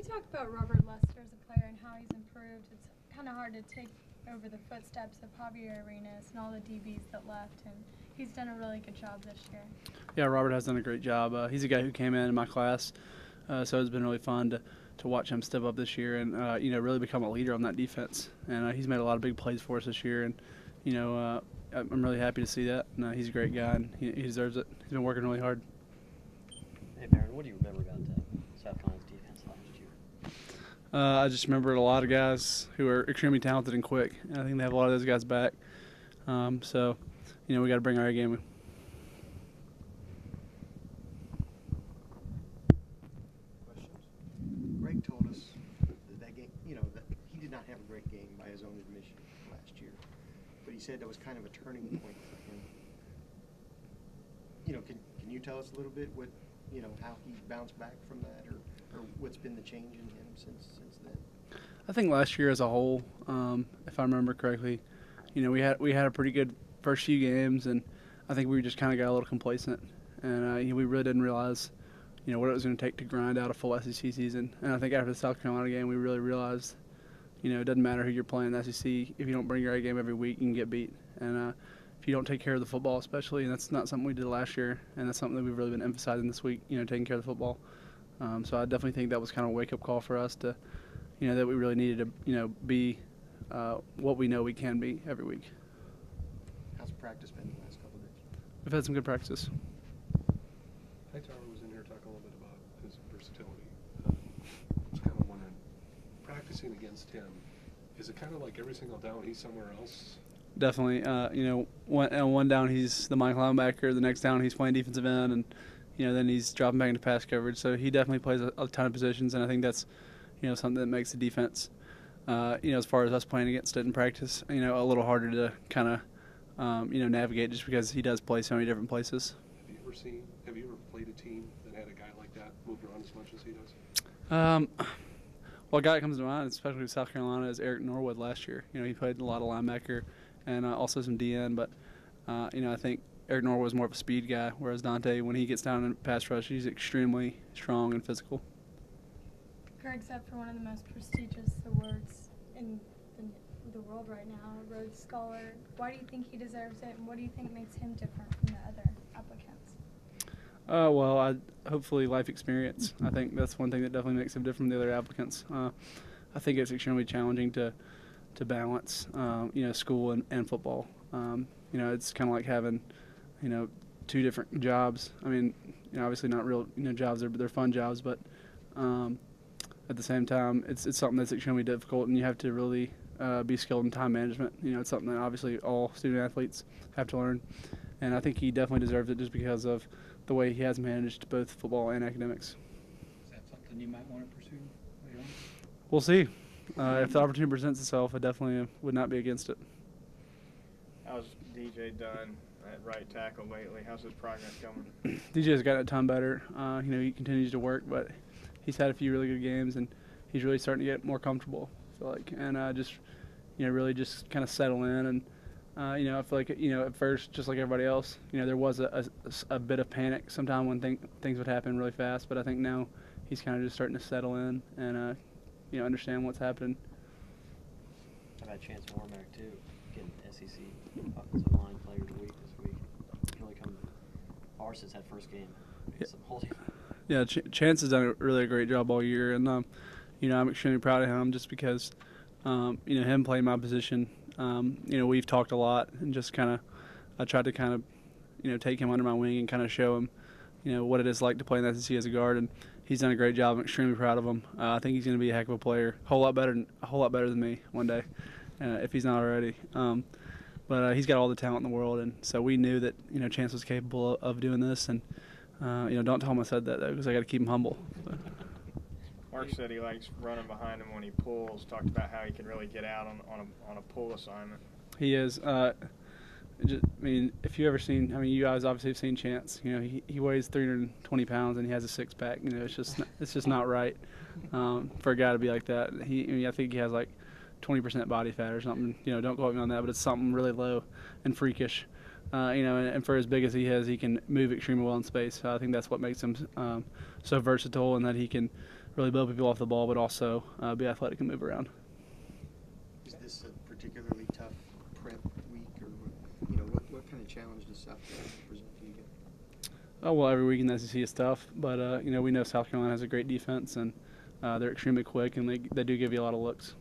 talk about Robert Lester as a player and how he's improved? It's kind of hard to take over the footsteps of Javier Arenas and all the DBs that left, and he's done a really good job this year. Yeah, Robert has done a great job. He's a guy who came in my class, so it's been really fun to watch him step up this year and really become a leader on that defense. And he's made a lot of big plays for us this year, and I'm really happy to see that. And he's a great guy, and he deserves it. He's been working really hard. Hey, Barrett, what do you remember about South Carolina's defense last year? I just remember a lot of guys who are extremely talented and quick. And I think they have a lot of those guys back. So, we got to bring our A game. Greg told us that game, that he did not have a great game by his own admission last year, but he said that was kind of a turning point for him. Can you tell us a little bit what, how he bounced back from that, or what's been the change in him since then? I think last year as a whole, if I remember correctly, we had a pretty good first few games, and I think we just kind of got a little complacent, and we really didn't realize what it was going to take to grind out a full SEC season. And I think after the South Carolina game, we really realized, it doesn't matter who you're playing in the SEC. If you don't bring your A game every week, you can get beat. And if you don't take care of the football especially, and that's not something we did last year, and that's something that we've really been emphasizing this week, taking care of the football. So I definitely think that was kind of a wake-up call for us to, that we really needed to, be what we know we can be every week. How's practice been the last couple of days? We've had some good practice. Hightower was in here talking a little bit about his versatility. I was kind of wondering, practicing against him, is it kind of like every single down he's somewhere else? Definitely. One down he's the Mike linebacker, the next down he's playing defensive end, and then he's dropping back into pass coverage. So he definitely plays a ton of positions, and I think that's something that makes the defense, as far as us playing against it in practice, a little harder to kind of navigate just because he does play so many different places. Have you ever played a team that had a guy like that move around as much as he does? Well, a guy that comes to mind, especially with South Carolina, is Eric Norwood last year. He played a lot of linebacker and also some DN, but I think Eric Norwood was more of a speed guy, whereas Dante, when he gets down in pass rush, he's extremely strong and physical. Greg's up for one of the most prestigious awards in the world right now, Rhodes Scholar. Why do you think he deserves it, and what do you think makes him different from the other applicants? Well, hopefully life experience. I think that's one thing that definitely makes him different from the other applicants. I think it's extremely challenging to balance, school and football. It's kind of like having, two different jobs. I mean, obviously not real, jobs. They're fun jobs, but at the same time, it's something that's extremely difficult, and you have to really be skilled in time management. It's something that obviously all student athletes have to learn, and I think he definitely deserves it just because of the way he has managed both football and academics. Is that something you might want to pursue later on? We'll see. If the opportunity presents itself, I definitely would not be against it. How's DJ done at right tackle lately? How's his progress going? DJ's gotten a ton better. He continues to work, but he's had a few really good games, and he's really starting to get more comfortable, I feel like, and really just kind of settle in. And I feel like at first, just like everybody else, there was a bit of panic sometime when things would happen really fast. But I think now he's kind of just starting to settle in and understand what's happening. How about Chance Warmack too, getting SEC offensive line player of the week this week? He really come far since that first game. Yeah, Chance has done a great job all year, and I'm extremely proud of him just because him playing my position. We've talked a lot, and just I tried to take him under my wing and kind of show him what it is like to play in the SEC as a guard, and he's done a great job. I'm extremely proud of him. I think he's going to be a heck of a player, a whole lot better than me one day, if he's not already. But he's got all the talent in the world, and so we knew that Chance was capable of doing this. And don't tell him I said that though, because I got to keep him humble. Mark said he likes running behind him when he pulls. Talked about how he can really get out on a pull assignment. He is. If you ever seen, you guys obviously have seen Chance. He weighs 320 pounds and he has a six-pack. It's just not right for a guy to be like that. I think he has like 20% body fat or something. Don't quote me on that, but it's something really low and freakish. And for as big as he is, he can move extremely well in space. So I think that's what makes him so versatile, and that he can really blow people off the ball, but also be athletic and move around. Is this a particularly tough prep week, or what kind of challenge does South Carolina present to you guys? Oh, well, every week in the SEC is tough, but we know South Carolina has a great defense, and they're extremely quick, and they do give you a lot of looks.